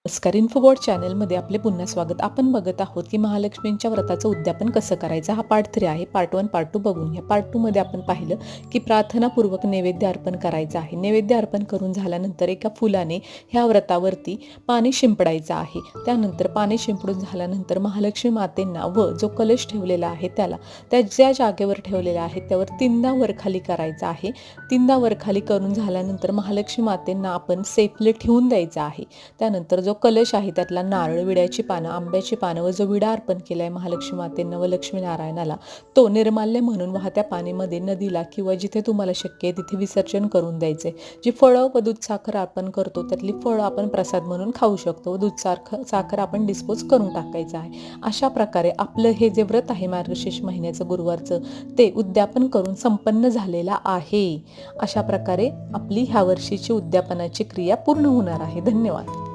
नमस्कार. इन्फोबॉट चॅनलमध्ये आपले पुन्हा स्वागत. आपण बघत आहोत की महालक्ष्मींच्या व्रताचं उद्यापन कसं करायचं. हा पार्ट 3 आहे. पार्ट 1 पार्ट 2 बघून घ्या. पार्ट 2 मध्ये आपण पाहिलं की प्रार्थनापूर्वक नैवेद्य अर्पण करायचं आहे. नैवेद्य अर्पण करून झाल्यानंतर एका फुलाने ह्या व्रतावरती पाणी शिंपडायचं आहे. त्यानंतर पाणी शिंपडून झाल्यानंतर महालक्ष्मी मातेंना व जो कलश ठेवलेला आहे त्याला त्या ज्या जागेवर ठेवलेला आहे त्यावर 3दा वरखाली करायचा आहे. 3दा वरखाली करून झाल्यानंतर महालक्ष्मी मातेंना आपण सेफली ठेवून द्यायचं आहे. त्यानंतर जो कलश आहे त्यातला नारळ, विड्याची पानं, आंब्याची पानं व जो विडा अर्पण केलाय महालक्ष्मी मातेंना व लक्ष्मीनारायणाला तो निर्माल्य म्हणून वाहत्या पाणीमध्ये नदीला किंवा जिथे तुम्हाला शक्य आहे तिथे विसर्जन करून द्यायचे. जी फळं व दूध साखर अर्पण करतो त्यातली फळं आपण प्रसाद म्हणून खाऊ शकतो व दूध साखर आपण डिस्पोज करून टाकायचं आहे. अशा प्रकारे आपलं हे जे व्रत आहे मार्गशीर्ष महिन्याचं गुरुवारचं ते उद्यापन करून संपन्न झालेलं आहे. अशा प्रकारे आपली ह्या वर्षीची उद्यापनाची क्रिया पूर्ण होणार आहे. धन्यवाद.